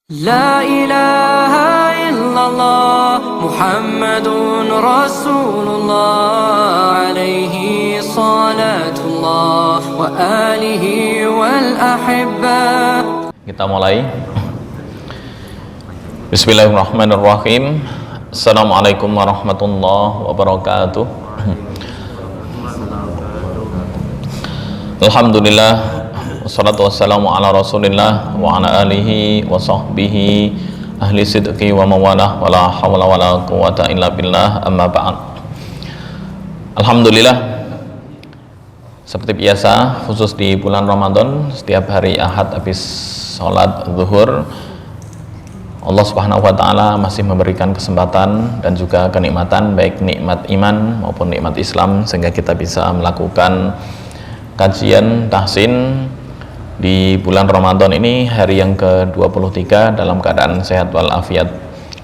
لا إله إلا الله محمد رسول الله عليه صلاة الله وآله والأحبة. Kita mulai. Bismillahirrahmanirrahim. Assalamualaikum warahmatullahi wabarakatuh. Alhamdulillah, wassalatu wassalamu ala rasulillah wa ala alihi wa sahbihi ahli sidqi wa mawalah wa la hawla wa la quwata illa billah, amma ba'd. Alhamdulillah, seperti biasa khusus di bulan Ramadan, setiap hari Ahad habis sholat zuhur, Allah Subhanahu wa taala masih memberikan kesempatan dan juga kenikmatan, baik nikmat iman maupun nikmat Islam, sehingga kita bisa melakukan kajian tahsin di bulan Ramadan ini, hari yang ke-23 dalam keadaan sehat walafiat.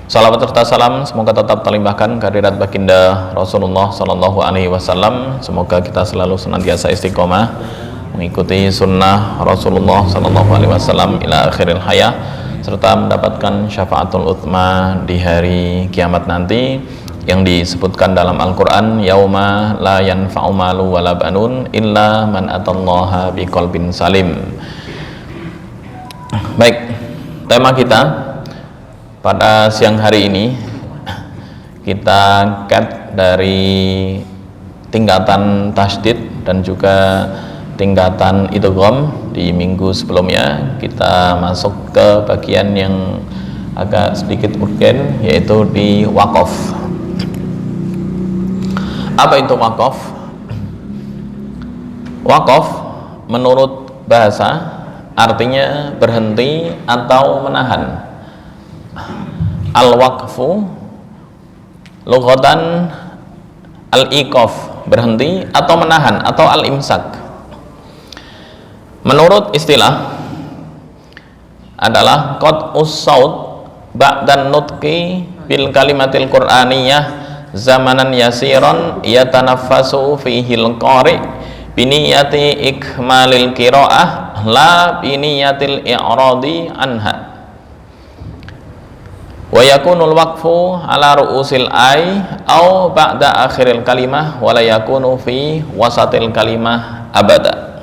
Salawat serta salam semoga tetap terlimpahkan kehadirat baginda Rasulullah Sallallahu Alaihi Wasallam. Semoga kita selalu senantiasa istiqomah mengikuti sunnah Rasulullah Sallallahu Alaihi Wasallam ila akhiril hayah, serta mendapatkan syafaatul utsma di hari kiamat nanti, yang disebutkan dalam Al-Quran, yauma la yanfa'u malu wala banun illa man atallaha biqalbin salim. Baik, tema kita pada siang hari ini, kita cut dari tingkatan tasydid dan juga tingkatan idgham di minggu sebelumnya. Kita masuk ke bagian yang agak sedikit urgen, yaitu di waqaf. Apa itu waqaf? Waqaf menurut bahasa artinya berhenti atau menahan. Al-waqfu lughatan al-iqaf, berhenti atau menahan, atau al-imsak. Menurut istilah adalah qat'us saut ba'dan nutqi bil kalimatil qur'aniyah zamanan yasiron yatanaffasu fihil qari biniyati ikmalil qiraah la biniyatil i'radi anha, wa yakunul waqfu ala ru'usil ay au ba'da akhiril kalimah wa la yakunu fi wasatil kalimah abada.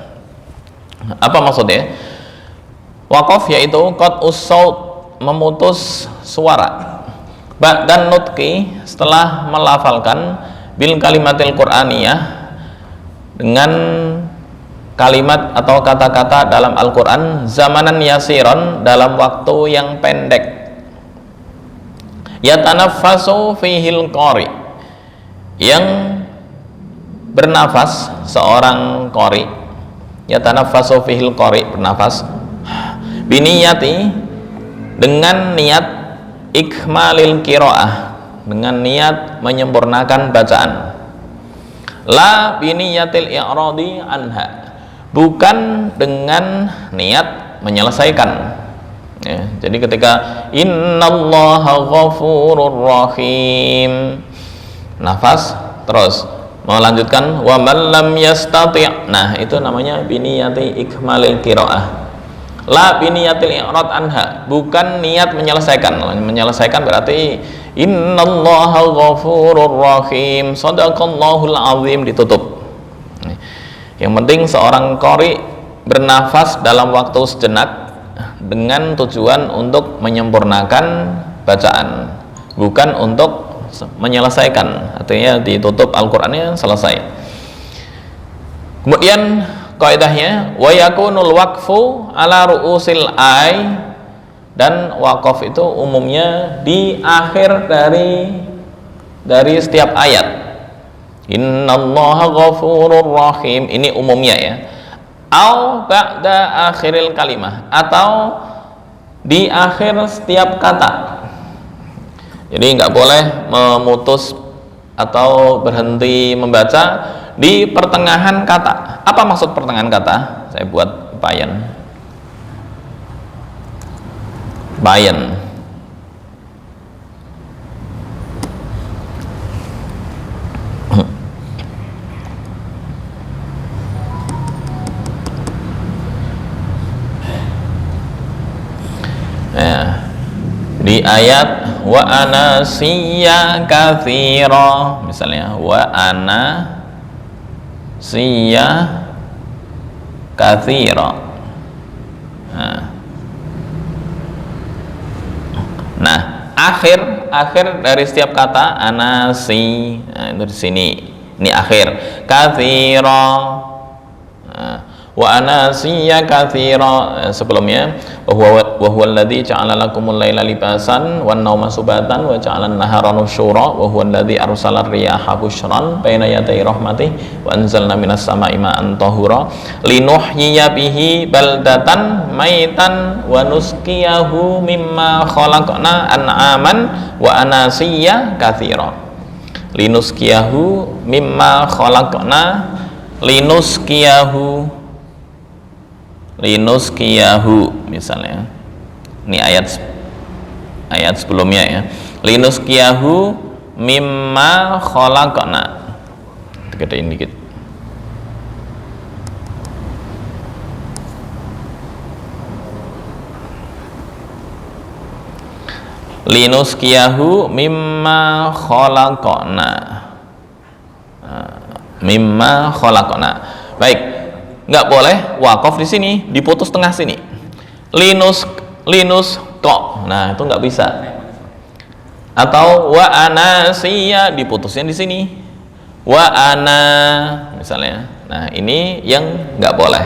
Apa maksudnya? Waqaf yaitu qat'us saut, memutus suara, ba'dan nutqi, setelah melafalkan, bil kalimatil qur'aniyah, dengan kalimat atau kata-kata dalam Al-Quran, zamanan yasiron, dalam waktu yang pendek, yatanaffasu fihil qari, yang bernafas seorang qari, yatanaffasu fihil qari, bernafas, biniyati, dengan niat ikmalil qiraah, dengan niat menyempurnakan bacaan, la biniyatil i'radi anha, bukan dengan niat menyelesaikan ya. Jadi ketika innallaha ghafurur rahim, nafas, terus melanjutkan wa man lam yastati', nah itu namanya biniyati ikmalil qiraah. La biniyatil i'rad anha, bukan niat menyelesaikan. Menyelesaikan berarti innallaha ghafurur rahim, sadaqallahul azim, ditutup. Yang penting seorang qari bernafas dalam waktu sejenak dengan tujuan untuk menyempurnakan bacaan, bukan untuk menyelesaikan. Artinya ditutup Al-Qur'annya, selesai. Kemudian kaidahnya wa yakunul waqfu ala ru'usil ay, dan waqaf itu umumnya di akhir dari setiap ayat. Innallaha ghafurur rahim, ini umumnya ya. Au ba'da akhiril kalimah, atau di akhir setiap kata. Jadi nggak boleh memutus atau berhenti membaca di pertengahan kata. Apa maksud pertengahan kata? Saya buat bayan. Ya, Di ayat wa anasiya katsira misalnya, wa anasiya katsira. Nah, akhir dari setiap kata anasi, nah, itu di sini. Ini akhir katsira. Wa anasiya katsira, sebelumnya wa huwa alladzi ja'ala lakumul laila libasan wan nauma subatan wa ja'ala an-nahara nusyura wa huwa alladzi arsala ar-riyaha bushran baina yaday rahmatih wa anzalna minas sama'i ma'an tahura linuhyiya bihi baldatan maitan wa nusqiyahu mimma khalaqna an'aman wa anasiya katsira. Linuskiyahu mimma khalaqna, linuskiyahu misalnya, ini ayat sebelumnya ya, linuskiyahu mimma khalaqna, gedein dikit, linuskiyahu mimma khalaqna, mimma khalaqna. Baik, nggak boleh wakaf di sini, diputus tengah sini. Linus kok, nah itu nggak bisa. Atau wa anasiya, diputusnya di sini. Wa ana misalnya. Nah ini yang nggak boleh.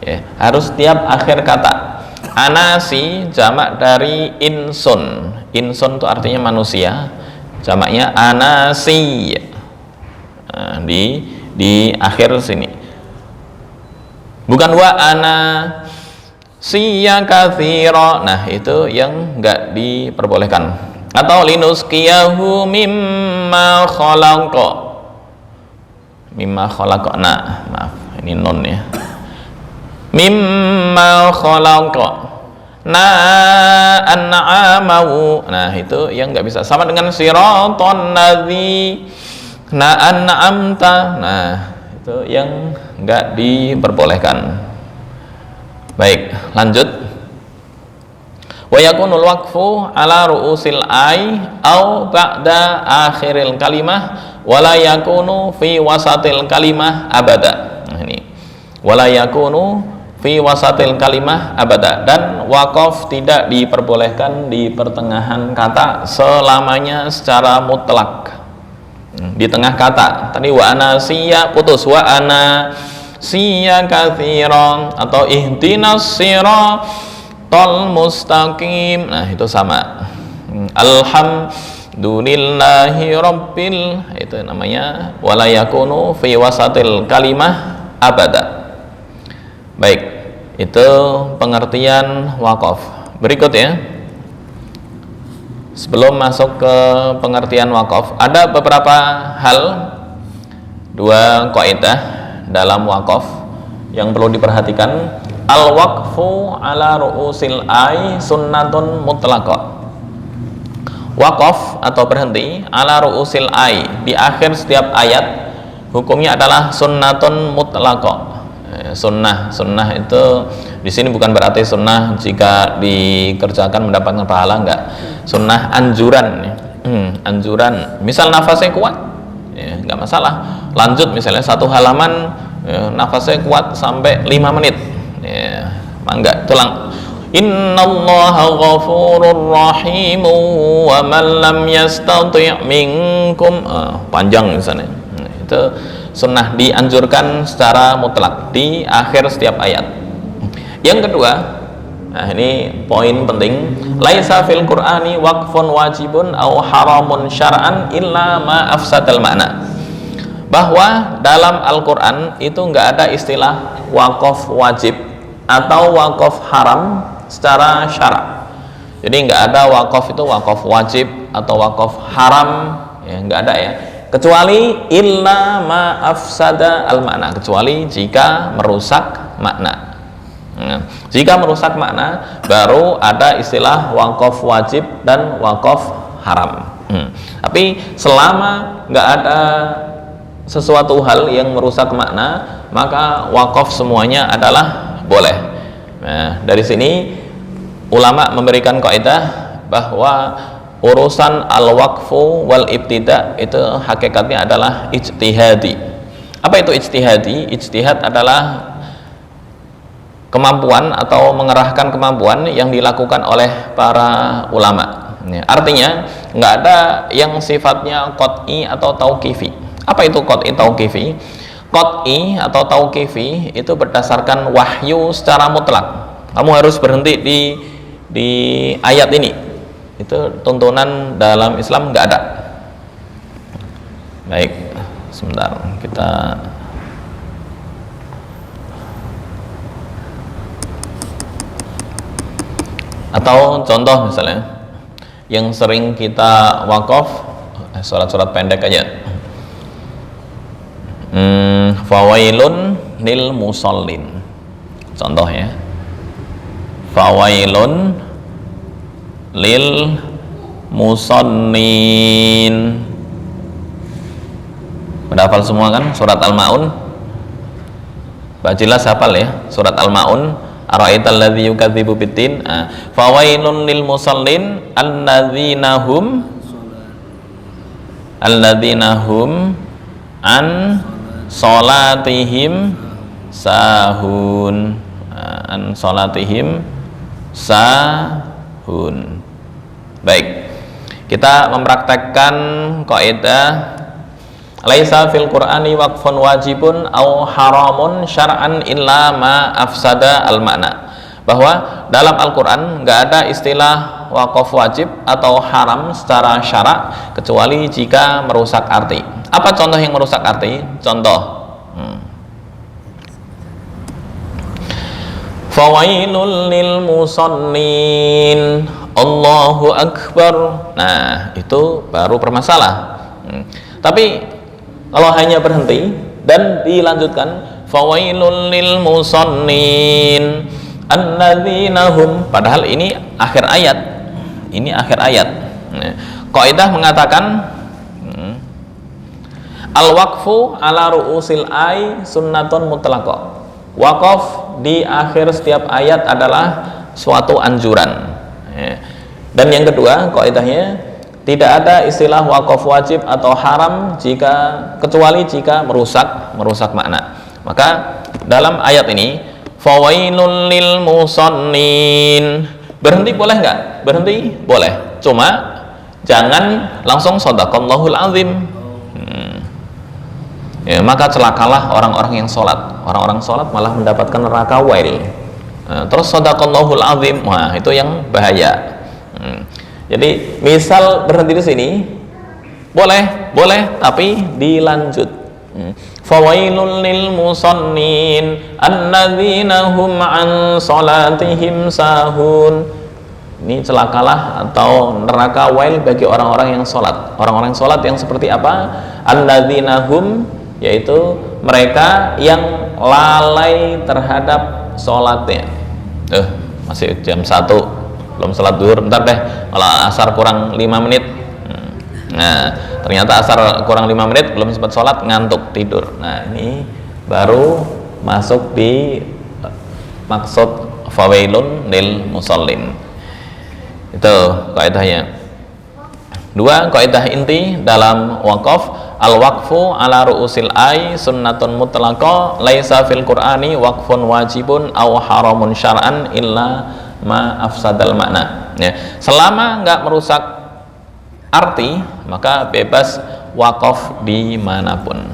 Ya, harus tiap akhir kata. Anasi jamak dari insun. Insun itu artinya manusia. Jamaknya anasi. Nah, di akhir sini. Bukan wa ana siya katsira. Nah, itu yang enggak diperbolehkan. Atau linuskiyahu mimma khalaqa. Mimma khalaqna. Maaf, ini nun ya. Mimma khalaqa. Na an'amahu. Nah, itu yang enggak bisa. Sama dengan siraton ladzi na an'amta. Nah, itu yang enggak diperbolehkan. Baik, lanjut. Wa yakunul waqfu ala ru'usil ay au ba'da akhiril kalimah wala yakunu fi wasatil kalimah abada. Nah, ini. Wala yakunu fi wasatil kalimah abada, dan waqaf tidak diperbolehkan di pertengahan kata selamanya secara mutlak. Di tengah kata tadi wa anasiya putus, wa anasiya katsiran, atau ihdinas siratal mustaqim. Nah itu sama. Alhamdulillahi rabbil, itu namanya wala yakunu fi wasatil kalimah abada. Baik, itu pengertian wakaf. Berikut ya, sebelum masuk ke pengertian wakaf, ada beberapa hal, dua kaidah dalam wakaf yang perlu diperhatikan. Al-waqfu ala ru'usil ay sunnatun mutlaqah. Wakaf atau berhenti ala ru'usil ay, di akhir setiap ayat, hukumnya adalah sunnatun mutlaqah. Sunnah itu di sini bukan berarti sunnah jika dikerjakan mendapatkan pahala, enggak. Sunnah anjuran, anjuran. Misal nafasnya kuat, ya, enggak masalah. Lanjut misalnya satu halaman, ya, nafasnya kuat sampai 5 menit, ya, enggak. Tulang. Innallaha ghafurur rahim wa man lam yastati' minkum, panjang misalnya. Nah, itu sunnah dianjurkan secara mutlak di akhir setiap ayat. Yang kedua, nah ini poin penting, laisa fil qur'ani waqfun wajibun au haramun syar'an illa ma afsadal makna. Bahwa dalam Al-Qur'an itu enggak ada istilah waqaf wajib atau waqaf haram secara syara'. Jadi enggak ada waqaf itu waqaf wajib atau waqaf haram, ya enggak ada ya. Kecuali illa ma afsada al makna, kecuali jika merusak makna. Jika merusak makna, baru ada istilah waqaf wajib dan waqaf haram. Tapi selama nggak ada sesuatu hal yang merusak makna, maka waqaf semuanya adalah boleh. Nah, dari sini ulama memberikan kaidah bahwa urusan al-waqfu wal ibtida itu hakikatnya adalah ijtihadi. Apa itu ijtihadi? Ijtihad adalah kemampuan atau mengerahkan kemampuan yang dilakukan oleh para ulama. Artinya nggak ada yang sifatnya qat'i atau tauqifi. Apa itu qat'i tauqifi? Qat'i atau tauqifi itu berdasarkan wahyu secara mutlak. Kamu harus berhenti di ayat ini. Itu tuntunan dalam Islam nggak ada. Baik, sebentar kita atau contoh misalnya yang sering kita wakaf surat-surat pendek aja. Fawailun lil musallin. Contoh ya. Fawailun lil musallin. Udah hafal semua kan surat Al-Maun? Pak jelas hafal ya surat Al-Maun. Ara'aital ladzi yukadzibu biddin. Fawailun lil musallin alladzina hum an salatihim sahun. An salatihim sahun. Baik, kita mempraktekkan kaidah laisa fil qur'ani waqfun wajibun au haramun syar'an illa ma afsada al makna, bahwa dalam Al-Qur'an nggak ada istilah wakaf wajib atau haram secara syarak kecuali jika merusak arti. Apa contoh yang merusak arti? Contoh fawailul lil musallin Allahu akbar. Nah, itu baru bermasalah. Tapi kalau hanya berhenti dan dilanjutkan fawailul lil musallin alladzina hum, padahal ini akhir ayat. Ini akhir ayat. Kaidah mengatakan al-waqfu ala ru'usil ay sunnatun mutlaqah. Wakaf di akhir setiap ayat adalah suatu anjuran. Dan yang kedua, kaidahnya tidak ada istilah wakaf wajib atau haram kecuali jika merusak makna. Maka dalam ayat ini fawailul lil musallin, berhenti boleh nggak? Berhenti boleh, cuma jangan langsung shadaqallahul azim. Ya, maka celakalah orang-orang yang sholat. Orang-orang sholat malah mendapatkan neraka wail. Terus shadaqallahul azim, wah itu yang bahaya. Jadi misal berhenti di sini boleh tapi dilanjut. Fawailul lil musallin alladzina hum an salatihim sahun. Ini celakalah atau neraka wail bagi orang-orang yang sholat. Orang-orang sholat yang seperti apa? Alladzina hum, yaitu mereka yang lalai terhadap sholatnya. Masih jam 1 belum sholat duhur, bentar deh, kalau asar kurang 5 menit. Nah, ternyata asar kurang 5 menit belum sempat sholat, ngantuk, tidur. Nah, ini baru masuk di maksud fawailun lil musallin. Itu kaidahnya. Dua, kaidah inti dalam wakaf, al-waqfu ala ru'usil ay sunnatun mutlaqah laisa fil qur'ani waqfun wajibun aw haramun syar'an illa ma afsadal makna. Ya, selama nggak merusak arti maka bebas wakaf dimanapun.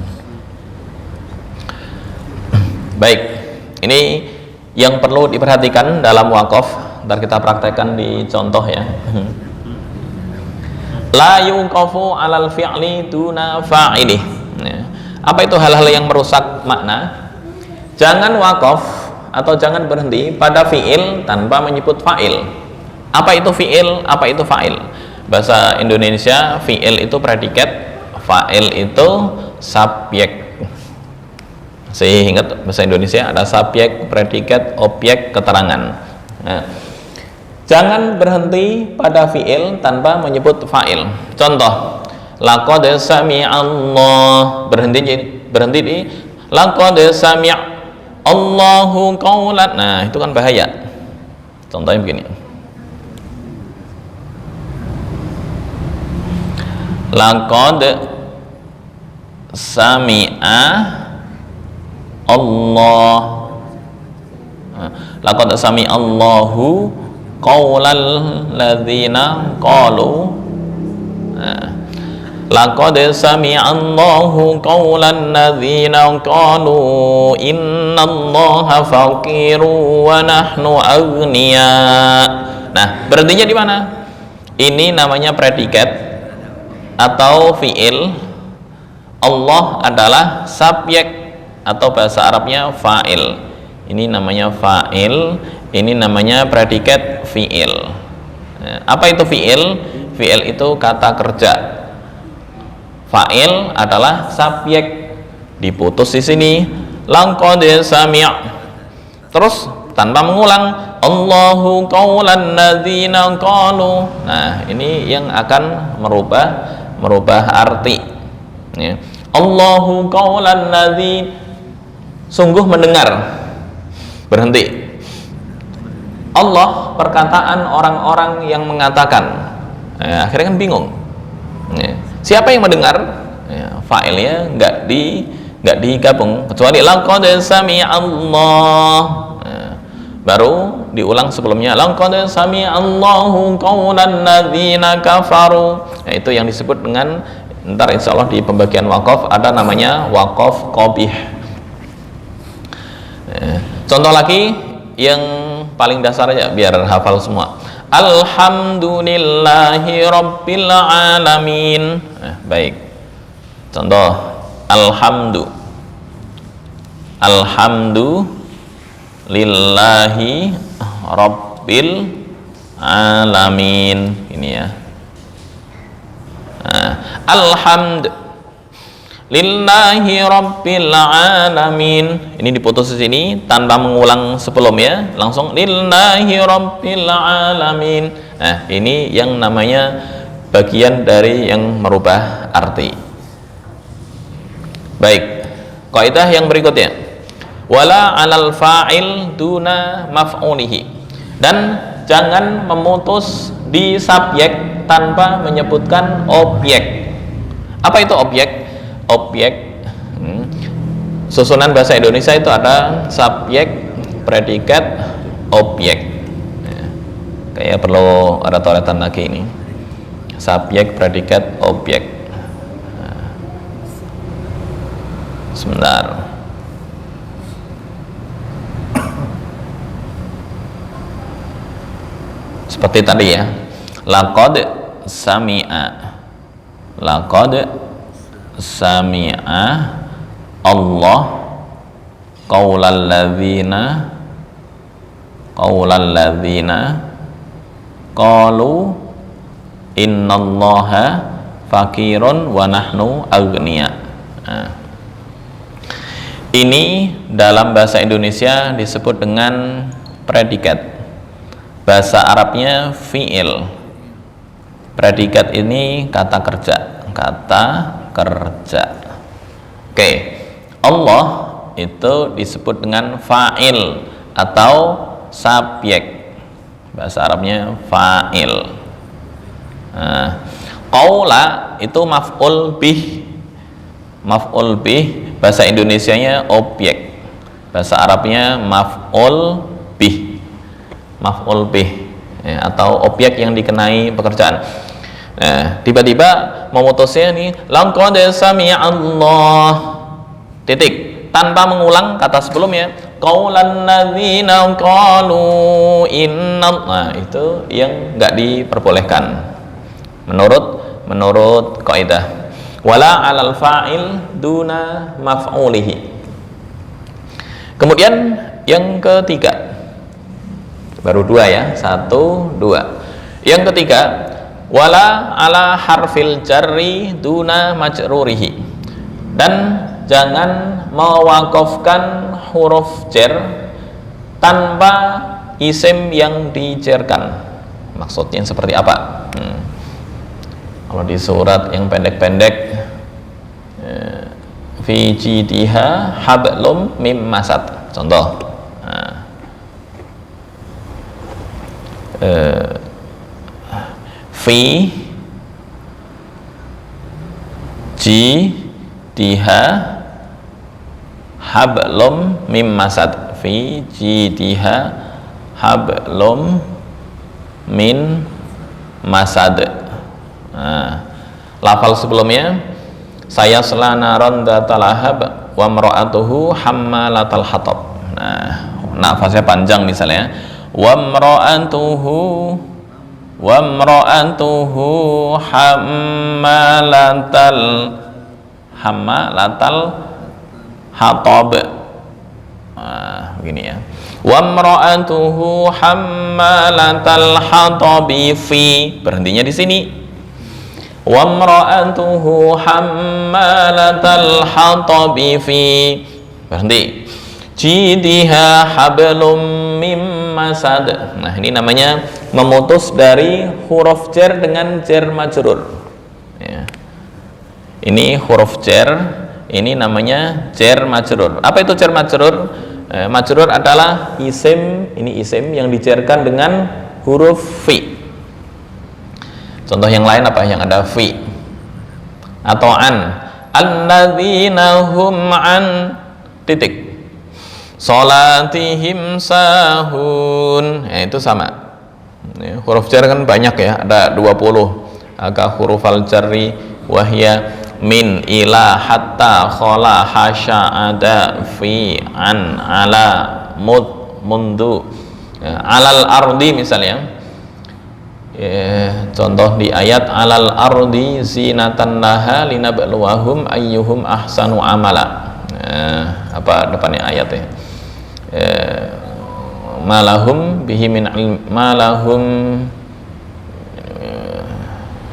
Baik, ini yang perlu diperhatikan dalam wakaf. Ntar kita praktekkan di contoh ya. La yuqafu alal fi'li duna fa'ilih. Apa itu hal-hal yang merusak makna? Jangan wakaf atau jangan berhenti pada fi'il tanpa menyebut fa'il. Apa itu fi'il? Apa itu fa'il? Bahasa Indonesia fi'il itu predikat, fa'il itu subjek. Saya ingat bahasa Indonesia ada subjek, predikat, objek, keterangan. Nah, jangan berhenti pada fi'il tanpa menyebut fa'il. Contoh, laqad sami'allah, berhenti di laqad sami'allahu qaulan. Nah, itu kan bahaya. Contohnya begini. Laqad sami'a Allah. Laqad sami'a Allahu qaulal ladzina qalu. Laqad sami'a Allahu qaulan ladzina qalu innallaha faqiru wa nahnu aghnia. Nah, berhentinya di mana? Ini namanya predikat atau fi'il. Allah adalah subjek atau bahasa Arabnya fa'il. Ini namanya fa'il, ini namanya predikat fi'il. Apa itu fi'il? Fi'il itu kata kerja. Fa'il adalah subjek, diputus di sini. Laqad sami'. Terus tanpa mengulang, Allahu qaulan ladzina qalu. Nah, ini yang akan merubah arti. Ya. Allahu qaulan ladzi, sungguh mendengar. Berhenti. Allah perkataan orang-orang yang mengatakan. Ya, akhirnya kan bingung. Ya. Siapa yang mendengar? Ya, fa'ilnya nggak digabung kecuali laqad sami'a Allah. Ya. Baru diulang sebelumnya laqad sami'a Allahu qaulan ladzina kafaru. Ya, itu yang disebut dengan, ntar insya Allah di pembagian wakaf ada namanya wakaf qabih. Contoh lagi yang paling dasar aja biar hafal semua. Alhamdulillahi rabbil alamin. Baik. Contoh alhamdulillahi rabbil alamin. Ini ya. Alhamdulillahi rabbil alamin. Ini diputus di sini tanpa mengulang sebelumnya, langsung lillahi rabbil alamin. Nah, ini yang namanya bagian dari yang merubah arti. Baik, kaidah yang berikutnya, wala alal fa'il duna maf'ulihi. Dan jangan memutus di subjek tanpa menyebutkan objek. Apa itu objek? Objek, susunan bahasa Indonesia itu ada subjek, predikat, objek. Kayak perlu ada toretan lagi ini. Subjek, predikat, objek. Sebentar. Seperti tadi ya. Laqad sami'a. Laqad sami'a Allah qaulal ladzina qalu innallaha fakirun wa nahnu aghnia. Nah, ini dalam bahasa Indonesia disebut dengan predikat. Bahasa Arabnya fi'il. Predikat ini kata kerja. Oke. Allah itu disebut dengan fa'il atau subjek. Bahasa Arabnya fa'il. Qaula itu maf'ul bih. Maf'ul bih, bahasa Indonesianya objek. Bahasa Arabnya maf'ul bih. Maf'ul bih, ya, atau objek yang dikenai pekerjaan. Nah, tiba-tiba memutusnya nih, laqad sami'a Allah titik, tanpa mengulang kata sebelumnya, qaulan ladzina qalu innal. Nah, itu yang enggak diperbolehkan menurut kaidah. Wala 'alal fa'il duna maf'ulihi. Kemudian yang ketiga, baru dua ya, 1, 2. Yang ketiga, wala ala harfil jarri duna majrurihi. Dan jangan mewakafkan huruf jar tanpa isim yang dijarkan. Maksudnya seperti apa? Kalau di surat yang pendek-pendek, fi jidiha hablum mim masad. Contoh, fi jidiha hablum mim masad, fi jidiha hablum min masad. Nah, lafal sebelumnya saya selanaron datalahab wa mra'atuhu hammalatal hatab. Nah, nafasnya panjang misalnya wa mra'atuhu hammalatal hatab. Nah, begini ya, wa mra'atuhu hammalatal hatabi fi, berhentinya di sini. Wa mra'atuhu hammalatal hatabi fi, berhenti. Jidiha hablum mim masad. Nah, ini namanya memutus dari huruf jar dengan jar majrur ya. Ini huruf jar, ini namanya jar majrur. Apa itu jar majrur? Majrur adalah isim, ini isim yang dijarkan dengan huruf fi. Contoh yang lain apa yang ada fi atau an? Alladzina hum an titik salatihim sahun. Ya, itu sama. Ya, huruf jar kan banyak ya, ada 20. Agak huruf al-jarri wahya min, ila, hatta, khola, hasya, ada, fi, an, ala, mud, mundu. Ya, alal ardi misalnya. Ya, contoh di ayat alal ardi zinatan laha linabluwahum ayyuhum ahsanu amala. Apa depannya ayat ya? Malahum bihi min malahum.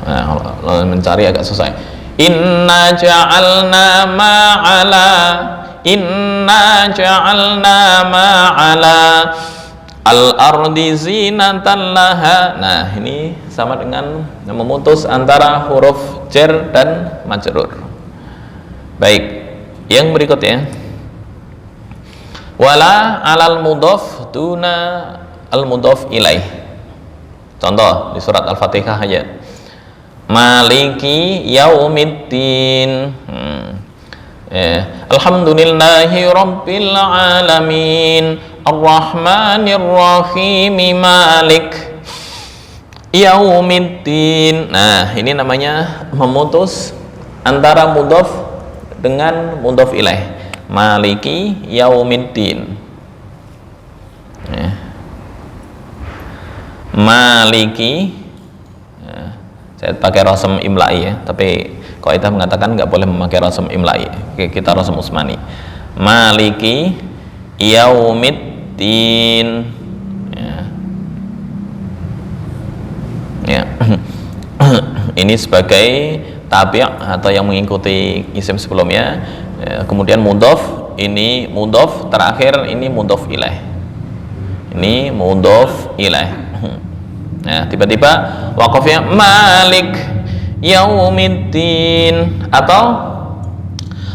Nah, mencari agak susah. Inna ja'alna ma'ala al-ardi zinatan laha. Nah, ini sama dengan memutus antara huruf jar dan majrur. Baik, yang berikutnya wala alal mudhaf duna al mudhaf ilaih. Contoh di surat Al-Fatihah aja. Maliki yaumiddin. Alhamdulillahi rabbil alamin arrahmanir rahim malik yaumiddin. Nah, ini namanya memutus antara mudhaf dengan mudhaf ilaih. Maliki yaumiddin. Maliki, saya pakai rasam imla'i ya, tapi Qaidah mengatakan nggak boleh memakai rasam imla'i. Oke, kita rasam usmani. Maliki yaumiddin. Ya. Ini sebagai tabi' atau yang mengikuti isim sebelumnya. Kemudian mudhaf, ini mudhaf, terakhir ini mudhaf ilaih. Ini mudhaf ilaih. Nah, tiba-tiba waqafnya Malik yaumiddin atau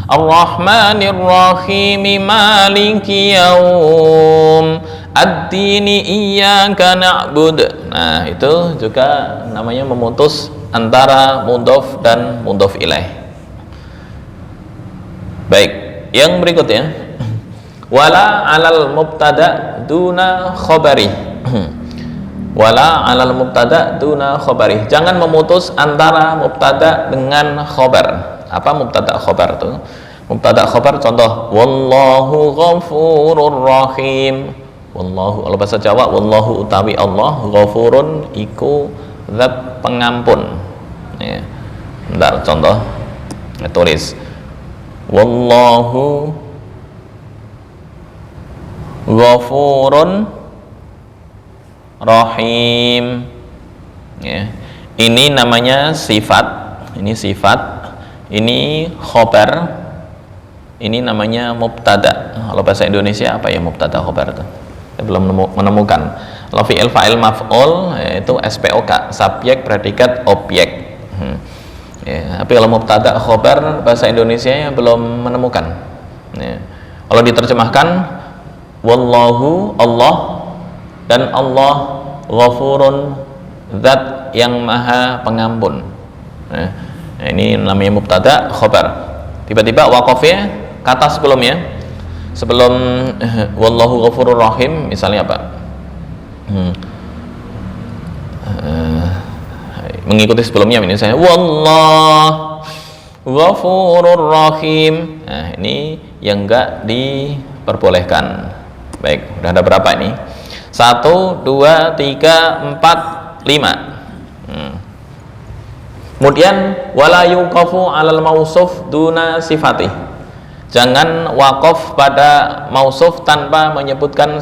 Ar-Rahmanir Rahim Maliki yaum ad-dini iyyaka na'bud. Nah, itu juga namanya memutus antara mudhaf dan mudhaf ilaih. Baik, yang berikutnya wala alal mubtada duna khabari. Wala alal mubtada duna khabari. Jangan memutus antara mubtada dengan khabar. Apa mubtada khabar itu? Mubtada khabar contoh wallahu ghafurur rahim. Wallahu, kalau bahasa Jawa wallahu utawi Allah, ghafurun iku zat pengampun. Ya. Bentar, contoh. Tulis wallahu ghafurun rahim. Ya. Ini namanya sifat, ini sifat, ini khobar, ini namanya mubtada. Kalau bahasa Indonesia apa ya mubtada khobar itu? Saya belum menemukan. Kalau fi'il fa'il maf'ul yaitu SPOK, subjek predikat objek. Ya, tapi kalau mubtada khobar bahasa Indonesia ya belum menemukan. Ya. Kalau diterjemahkan wallahu Allah dan Allah ghafurun zat yang maha pengampun. Ya. Nah, ini namanya mubtada khobar. Tiba-tiba wakofnya kata sebelumnya, sebelum wallahu ghafurur rahim, misalnya apa? Mengikuti sebelumnya, ini saya wallah ghafurur rahim. Nah, ini yang enggak diperbolehkan. Baik, udah ada berapa ini? 1, 2, 3, 4, 5. Kemudian wala yuqafu 'alal mausuf duna sifati. Jangan wakaf pada mausuf tanpa menyebutkan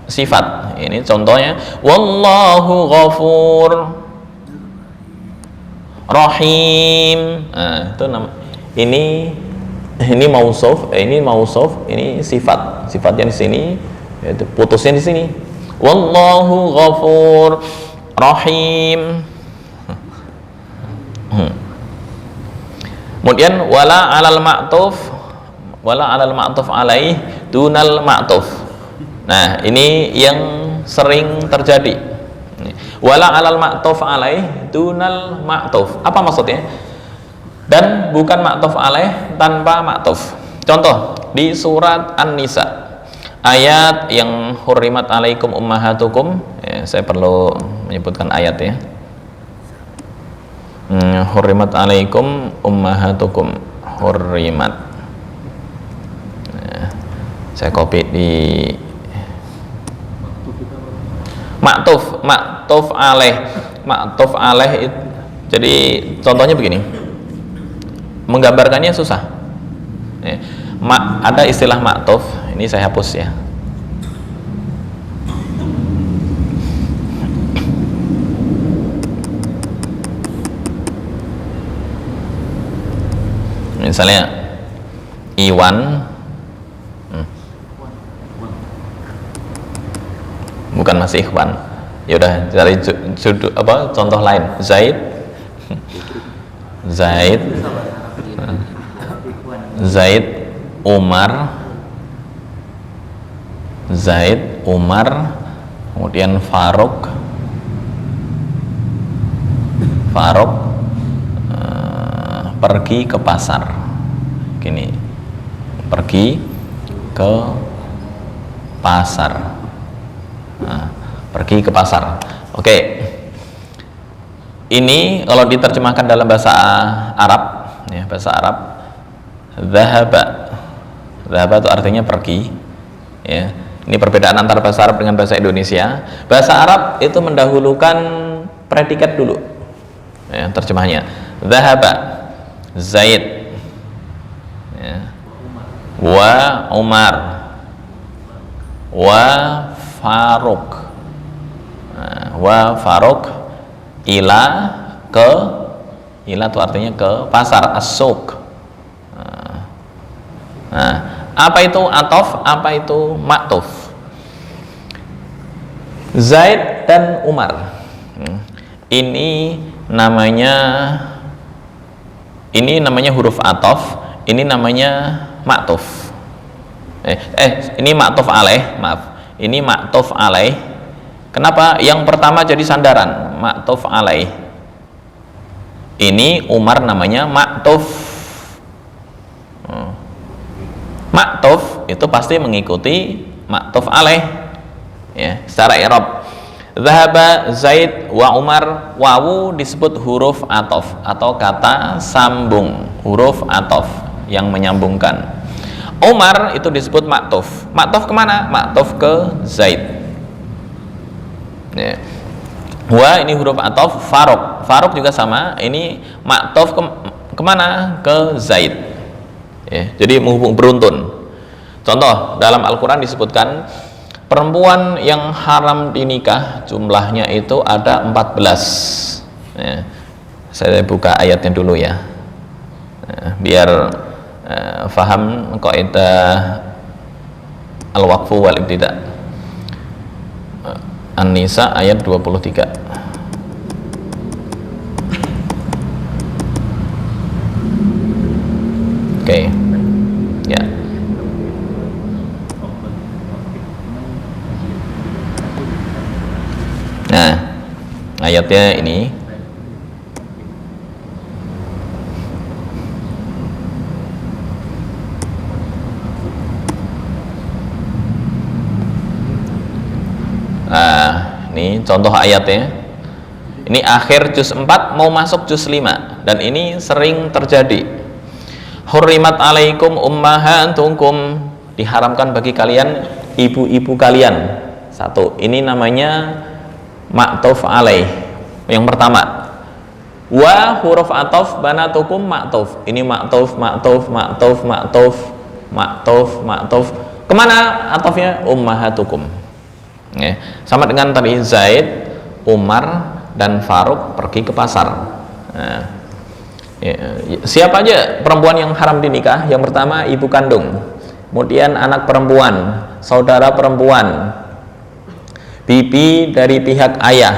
sifat. Ini contohnya wallahu ghafur rahim. Nah, itu ini mausuf, ini sifat. Sifatnya di sini, yaitu putusnya di sini. Wallahu ghafur rahim. Kemudian wala 'alal ma'tuf alaih dunal ma'tuf. Nah, ini yang sering terjadi. Wala 'alal ma'tuf alaih dunal ma'tuf. Apa maksudnya? Dan bukan ma'tuf alaih tanpa ma'tuf. Contoh di surat An-Nisa, ayat yang hurrimat alaikum ummahatukum. Saya perlu menyebutkan ayat ya. Hurrimat alaikum ummahatukum, hurrimat. Saya copy di ma'tuf alaih. Jadi contohnya begini, menggambarkannya susah. Ada istilah ma'tuf, ini saya hapus ya. Misalnya Iwan, bukan masih Ikhwan. Ya udah cari contoh lain. Umar, kemudian Faruk, pergi ke pasar. Gini, pergi ke pasar. Nah, pergi ke pasar. Oke. Ini kalau diterjemahkan dalam bahasa Arab, ya, bahasa Arab, dhahaba itu artinya pergi. Ya. Ini perbedaan antara bahasa Arab dengan bahasa Indonesia. Bahasa Arab itu mendahulukan predikat dulu. Ya, terjemahnya. Dhahaba Zaid, ya, wa Umar, wa Faruk, wa Faruk ila itu artinya ke pasar, as-suq. Nah, apa itu atof, apa itu ma'tuf? Zaid dan Umar, ini namanya huruf atof, ini namanya ma'tuf. Ini ma'tuf alaih, maaf. Ini ma'tuf alaih. Kenapa yang pertama jadi sandaran? Ma'tuf alaih. Ini Umar namanya ma'tuf. Ma'tuf itu pasti mengikuti ma'tuf alaih. Ya, secara i'rab. Dhahaba Zaid wa Umar, wawu disebut huruf atof atau kata sambung, huruf atof yang menyambungkan. Umar itu disebut ma'tuf. Ma'tuf kemana? Ma'tuf ke Zaid. Ya. Wa ini huruf atof. Faruk juga sama. Ini ma'tuf kemana? Ke Zaid. Ya, jadi menghubung beruntun. Contoh dalam Al-Quran disebutkan perempuan yang haram dinikah jumlahnya itu ada 14. Ya, saya buka ayatnya dulu ya, biar faham kaidah al-waqfu wal ibtida. An-Nisa ayat 23. Oke. Ya. Nah, ayatnya ini contoh ayatnya. Ini akhir juz 4 mau masuk juz 5 dan ini sering terjadi. Hurrimat alaikum ummahatukum, diharamkan bagi kalian ibu-ibu kalian. Satu, ini namanya ma'tuf alaih. Yang pertama, wa huruf ataf banatukum ma'tuf. Ini ma'tuf, ma'tuf, ma'tuf, ma'tuf, ma'tuf, ma'tuf. Kemana atafnya? Ummahatukum. Ya. Sama dengan tadi Zaid, Umar dan Faruk pergi ke pasar. Nah, ya, siapa aja perempuan yang haram dinikah? Yang pertama ibu kandung, kemudian anak perempuan, saudara perempuan, bibi dari pihak ayah,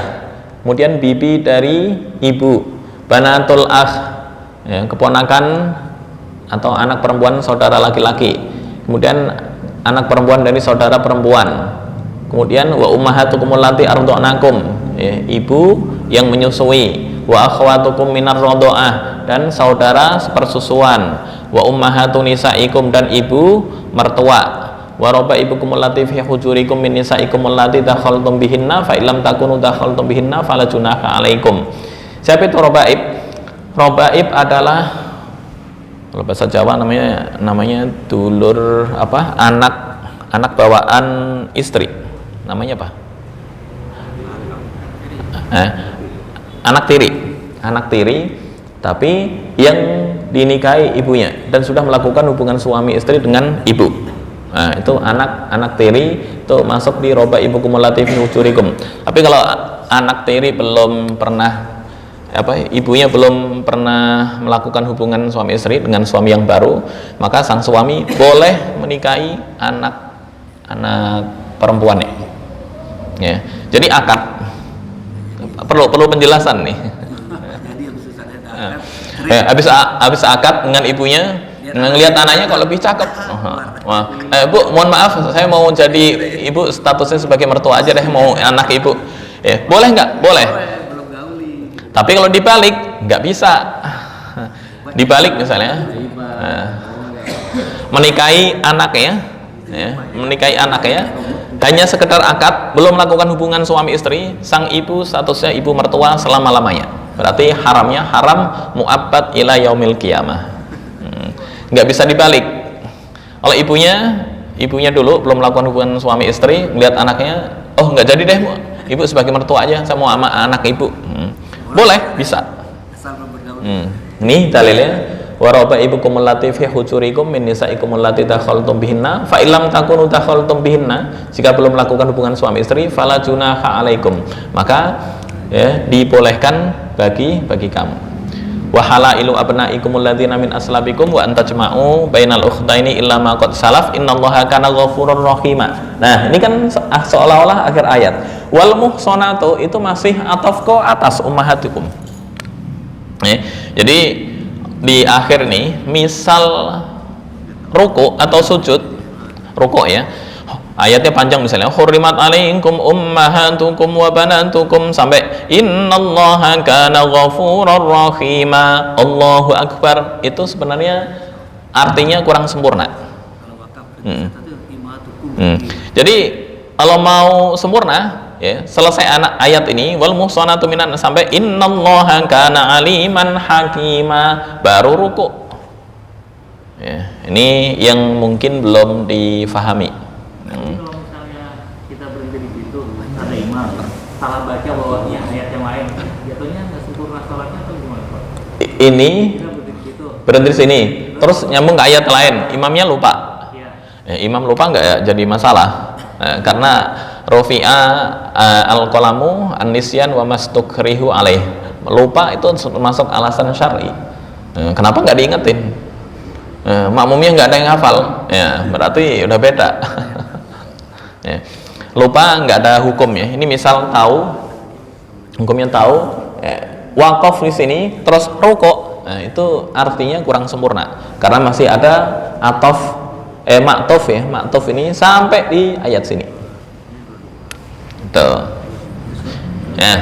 kemudian bibi dari ibu, banatul akh, ya, keponakan atau anak perempuan saudara laki-laki, kemudian anak perempuan dari saudara perempuan, kemudian wa ummahatukum allati arda'nakum, ya, ibu yang menyusui, wa akhwatukum minar radha'ah, dan saudara sepersusuan, wa ummahatu nisaikum, dan ibu mertua, wa rabaibukum allati fi hujurikum min nisaikum allati dakhaltum bihinna fa illam takunu dakhaltum bihinna fala junaha alaikum. Siapa itu rabaib? Rabaib adalah, kalau bahasa Jawa namanya dulur apa? Anak bawaan istri. Namanya apa? Anak tiri, tapi yang dinikahi ibunya dan sudah melakukan hubungan suami istri dengan ibu. Nah, itu anak tiri itu masuk di roba ibukum allati fi hujurikum. Tapi kalau anak tiri belum pernah ibunya belum pernah melakukan hubungan suami istri dengan suami yang baru, maka sang suami boleh menikahi anak perempuannya. Ya. Jadi akad perlu penjelasan nih. Habis akad dengan ibunya, ngelihat anaknya kok lebih cakep. Bu, mohon maaf, saya mau jadi ibu, statusnya sebagai mertua aja deh, mau anak ibu. Ya, boleh nggak? Boleh. Tapi kalau dibalik nggak bisa. Dibalik misalnya, menikahi anaknya, hanya sekedar akad, belum melakukan hubungan suami istri, sang ibu statusnya ibu mertua selama-lamanya. Berarti haramnya haram mu'abbad ila yaumil qiyamah. Nggak bisa dibalik. Kalau ibunya dulu belum melakukan hubungan suami istri, melihat anaknya, oh nggak jadi deh, ibu sebagai mertua aja, saya mau sama anak ibu. Boleh, bisa. Ini dalilnya, wa rabaibukum allati fi hujurikum min nisaikum allati dakhaltum bihinna fa illam takunu dakhaltum bihinna, jika belum melakukan hubungan suami istri, fala junaha alaikum, maka ya dibolehkan bagi kamu. Wa halailu abnaikum alladzina min aslabikum wa antajma'u bainal ukhtaini illa ma qad salaf innallaha kana ghafurur rahima. Nah, ini kan seolah-olah akhir ayat. Wal muhsanatu itu masih ataf ke atas ummahatikum. Jadi di akhir nih, misal ruku atau sujud, ruku ya, ayatnya panjang misalnya, hurrimat alaikum ummahatukum wa banatukum sampai innallaha kana ghafurur rahima, Allahu akbar, itu sebenarnya artinya kurang sempurna. Jadi kalau mau sempurna, ya, selesai ayat ini wal muhsanatu minan sampai innallaha kana aliman hakima, baru ruku. Ya, ini yang mungkin belum difahami. Kalau misalnya kita berhenti di situ, ada imam salah baca bawahnya ayat yang lain, jatuhnya nggak sempurna sholatnya atau gimana Pak? Ini berhenti di sini, Terus terus nyambung ke ayat lain, imamnya lupa. Ya. Imam lupa nggak ya jadi masalah, karena rofi'a al-qalamu an-nisyan wa mastukrihu alaih, lupa itu termasuk alasan syar'i. Kenapa nggak diingetin? Makmumnya nggak ada yang hafal, ya berarti udah beda. Ya. Lupa nggak ada hukumnya. Ini misal tahu, hukumnya tahu, wakaf di sini terus rukuk, nah, itu artinya kurang sempurna karena masih ada atof, ma'tuf ya, ma'tuf ini sampai di ayat sini. Tuh. Ya.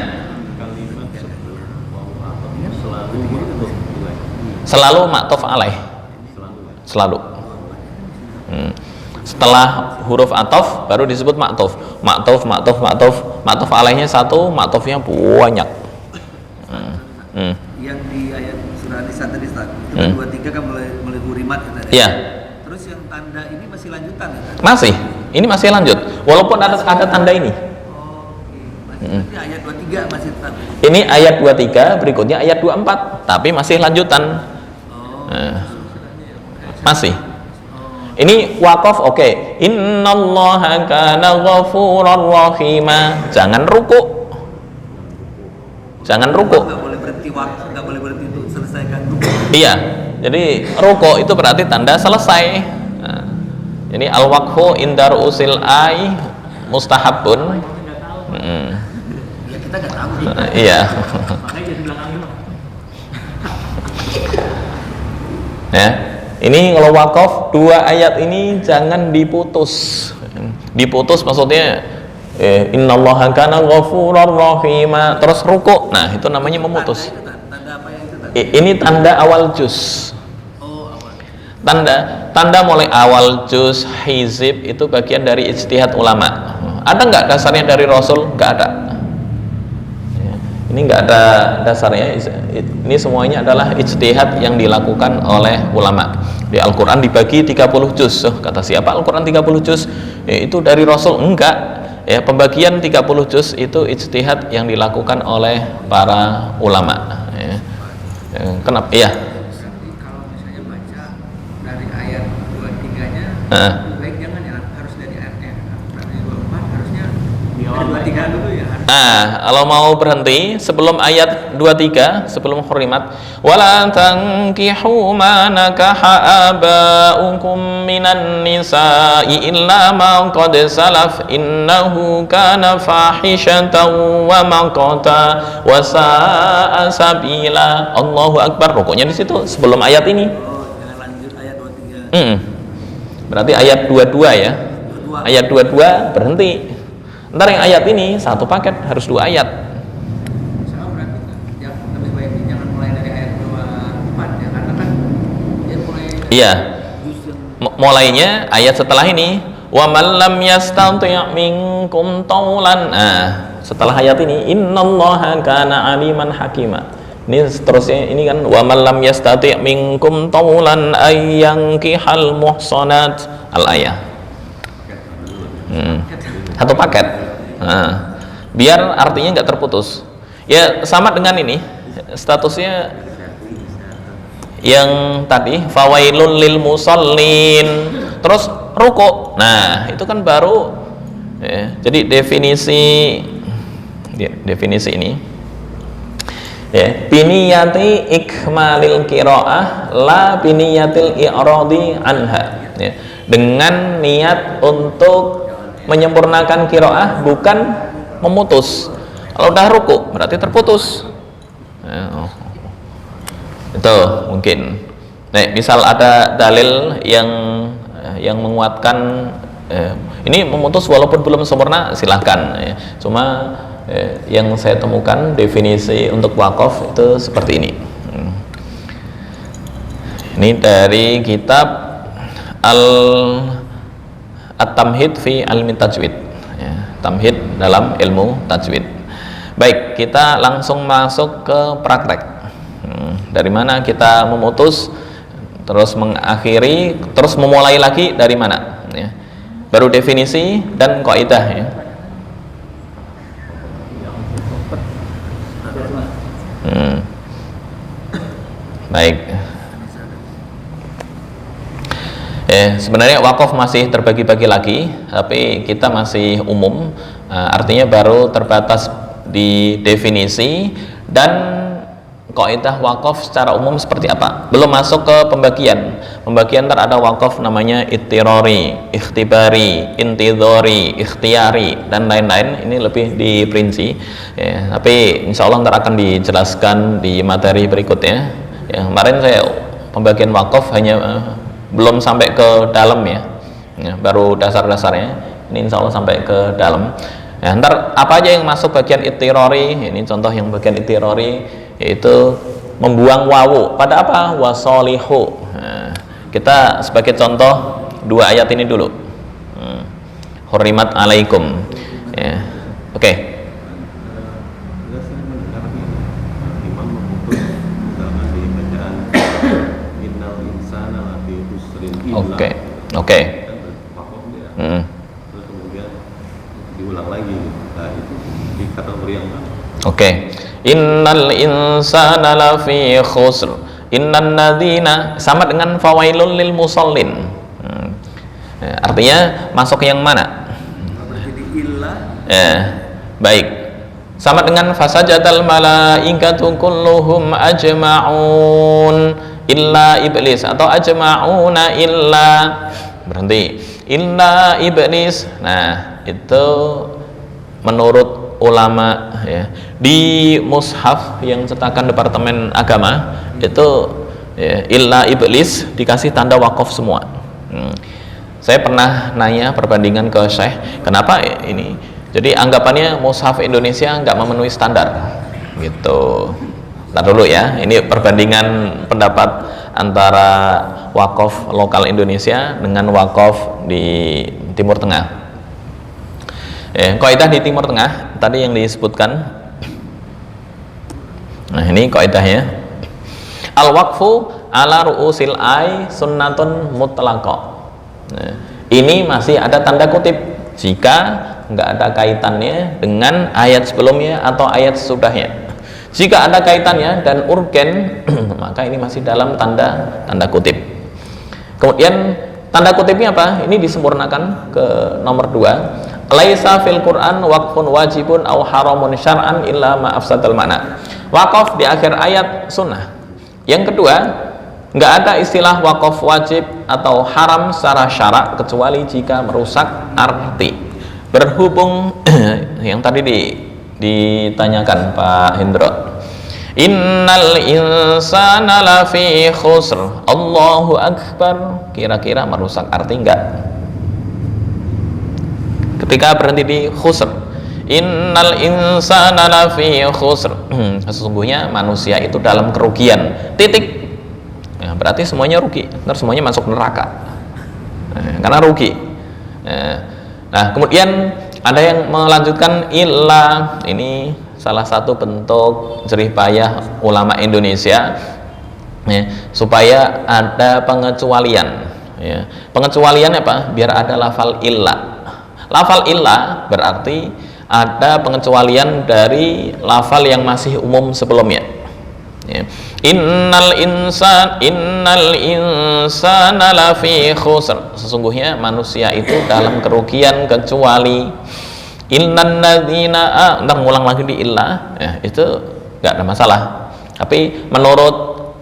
Selalu ma'tuf alaih. Selalu. Setelah huruf atof baru disebut maktuf. Maktuf alaihnya satu, maktufnya banyak. Yang di ayat surah An-Nisa tadi Ustaz, itu kan 23 kan mulai hurimat ya tadi. Iya. Terus yang tanda ini masih lanjutan ya tadi? Masih. Ini masih lanjut. Walaupun ada tanda ini. Ini ayat 23 masih tetap. Ini ayat 23, berikutnya ayat 24, tapi masih lanjutan. Masih. Ini wakaf, oke. Innallaha kana ghafurar rahima. Jangan ruku. Jangan ruku. Nggak boleh berhenti waktu, nggak boleh berhenti untuk selesaikan ruku. Iya. Jadi ruku itu berarti tanda selesai. Nah, ini al-waqfu indar usil ai mustahabun. Ya kita nggak tahu. Iya. Makanya jadi belakang imam. Ya. Ini kalau wakaf dua ayat ini jangan diputus. Diputus maksudnya innallaha kana ghafurar rahima terus ruku. Nah, itu namanya memutus. Tanda apa yang itu tadi? Ini tanda awal juz. Oh, awal. Tanda mulai awal juz hizib itu bagian dari ijtihad ulama. Ada nggak dasarnya dari Rasul? Nggak ada. Ini nggak ada dasarnya. Ini semuanya adalah ijtihad yang dilakukan oleh ulama. Di Al-Quran dibagi 30 juz. Kata siapa Al-Quran 30 juz? Itu dari Rasul? Enggak. Ya, pembagian 30 juz itu ijtihad yang dilakukan oleh para ulama. Ya. Kenapa? Iya. Kalau misalnya baca dari ayat 23-nya, baik jangan ya, harus dari ayatnya. Dari 24 harusnya Di awal 23 dulu ya. Nah, kalau mau berhenti sebelum ayat 23, sebelum hurimat, wala tankihu ma nakaha abaukum minan nisa'i illa ma qad salaf innahu kana fahishatan wa maqta wa sa'a sabila. Allahu akbar. Rukuknya di situ sebelum ayat ini. Oh, jangan lanjut ayat 23. Berarti ayat 22 ya. 22. Ayat 22 berhenti. Ntar yang ayat ini satu paket harus 2 ayat. Sama berarti yang lebih baik jangan mulai dari ayat 24 ya, karena kan dia mulai dari Iya. juz yang Mulainya ayat setelah ini, wa man lam yastati' minkum taulan. Nah, setelah ayat ini innallaha kana aliman hakima. Ini seterusnya ini kan wa man lam yastati' minkum taulan ayyankihal muhsanat al-ayah. Satu paket. Nah, biar artinya nggak terputus. Ya sama dengan ini statusnya yang tadi fawailun lil musallin terus ruku. Nah itu kan baru ya, jadi definisi ini ya, biniyati ikmalil qiraah la biniyatil i'radi anha ya, dengan niat untuk menyempurnakan qiraah bukan memutus. Kalau udah ruku berarti terputus ya, itu mungkin. Nah, misal ada dalil yang menguatkan ini memutus walaupun belum sempurna silahkan ya. Cuma yang saya temukan definisi untuk wakaf itu seperti ini. Ini dari kitab At-Tamhid fi Ilmi Tajwid ya, Tamhid dalam ilmu tajwid. Baik, kita langsung masuk ke praktek. Dari mana kita memutus, terus mengakhiri, terus memulai lagi dari mana ya. Baru definisi dan kaidah ya. Baik. Sebenarnya wakaf masih terbagi-bagi lagi, tapi kita masih umum, artinya baru terbatas di definisi dan kaidah wakaf secara umum seperti apa. Belum masuk ke pembagian. Pembagian ntar ada wakaf namanya ittirari, ikhtibari, intidhari, ikhtiyari dan lain-lain. Ini lebih diperinci. Ya, tapi insya Allah ntar akan dijelaskan di materi berikutnya. Ya, kemarin saya pembagian wakaf hanya belum sampai ke dalam ya, baru dasar-dasarnya. Ini insya Allah sampai ke dalam ya. Ntar apa aja yang masuk bagian ittirari, ini contoh yang bagian ittirari yaitu membuang wawu pada apa? Wasolihu. Nah, kita sebagai contoh 2 ayat ini dulu Hurrimat alaikum. Ya. Oke. Saya mendengar imam memutus misalkan di bacaan innal insana lafi khusrin Oke. Oke. Terus kemudian diulang lagi. Nah, itu di kategori yang mana? Oke. Innal insana lafi khusr. Innan nadzina sama dengan fawailul lil musallin. Artinya masuk yang mana? Jadi ilah. Baik. Sama dengan fasajadal malaikatu kulluhum ajma'un illa iblis, atau ajma'una illa, berhenti, illa iblis. Nah, itu menurut ulama ya, di mushaf yang cetakan Departemen Agama itu ya, illa iblis dikasih tanda wakaf semua. Saya pernah nanya perbandingan ke Syekh, kenapa ini? Jadi anggapannya mushaf Indonesia nggak memenuhi standar gitu. Ntar dulu ya, ini perbandingan pendapat antara wakaf lokal Indonesia dengan wakaf di Timur Tengah. Kaidah di Timur Tengah tadi yang disebutkan. Nah, ini kaidahnya. Al-waqfu ala ru'usil ay sunnatun mutlaqah. Nah, ini masih ada tanda kutip jika nggak ada kaitannya dengan ayat sebelumnya atau ayat sesudahnya. Jika ada kaitannya dan urgen, maka ini masih dalam tanda kutip. Kemudian tanda kutipnya apa? Ini disempurnakan ke nomor 2. Laisa fil Quran waqfun wajibun aw haramun syar'an illa ma afsadal mana. Wakaf di akhir ayat sunnah. Yang kedua, nggak ada istilah wakaf wajib atau haram secara syarak kecuali jika merusak arti. Berhubung yang tadi ditanyakan Pak Hendro, innal insana lafi khusr, Allahu akbar, kira-kira merusak arti enggak? Ketika berhenti di khusr, innal insana lafi khusr, sesungguhnya manusia itu dalam kerugian, titik. Ya, berarti semuanya rugi, terus semuanya masuk neraka karena rugi. Nah, kemudian ada yang melanjutkan illa, ini salah satu bentuk jerih payah ulama Indonesia ya, supaya ada pengecualian ya. Pengecualian apa? Biar ada lafal illa. Lafal illa berarti ada pengecualian dari lafal yang masih umum sebelumnya ya. Innal insana lafi khusr, sesungguhnya manusia itu dalam kerugian kecuali innan ladzina ntar ngulang lagi di illa ya, itu nggak ada masalah. Tapi menurut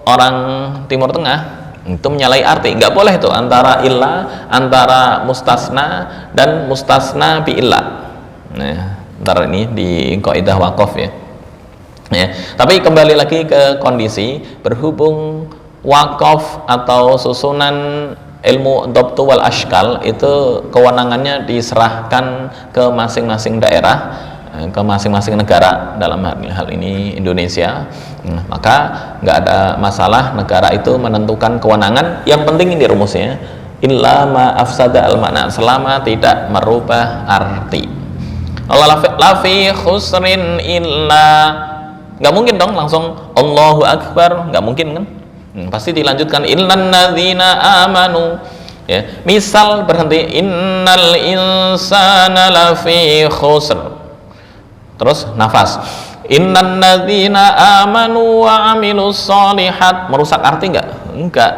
orang Timur Tengah itu menyalahi arti, nggak boleh tuh antara illa, antara mustasna dan mustasna bi illa. Nah, ntar ini di kaidah wakaf ya. Ya, tapi kembali lagi ke kondisi, berhubung wakaf atau susunan ilmu dhabtu wal ashkal itu kewenangannya diserahkan ke masing-masing daerah, ke masing-masing negara, dalam hal ini Indonesia, maka nggak ada masalah negara itu menentukan kewenangan. Yang penting ini rumusnya, illa ma afsada al makna, selama tidak merubah arti. Allah lafi khusrin illa, nggak mungkin dong langsung Allahu Akbar, nggak mungkin kan? Pasti dilanjutkan innan ladzina amanu ya. Misal berhenti innal insana lafi khusr, terus nafas innan ladzina amanu wa amilus sholihat, merusak arti nggak? Enggak,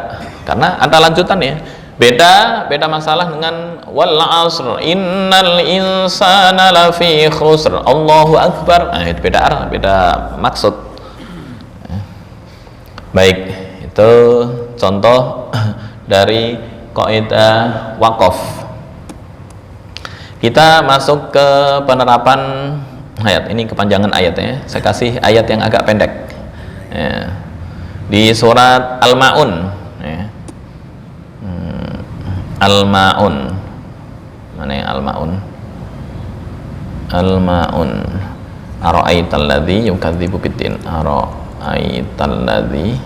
karena ada lanjutannya. Beda masalah dengan wal asr innal insana lafi khusr, Allahu Akbar. Nah, itu beda arah, beda maksud. Baik, itu contoh dari kaidah wakaf. Kita masuk ke penerapan ayat. Ini kepanjangan ayatnya. Saya kasih ayat yang agak pendek ya. Di surat Al-Ma'un ya. Al-Ma'un, mana yang Al-Ma'un? Al-Ma'un. Ara'aital ladzi yukadzibu biddin. Ara'aital ladzi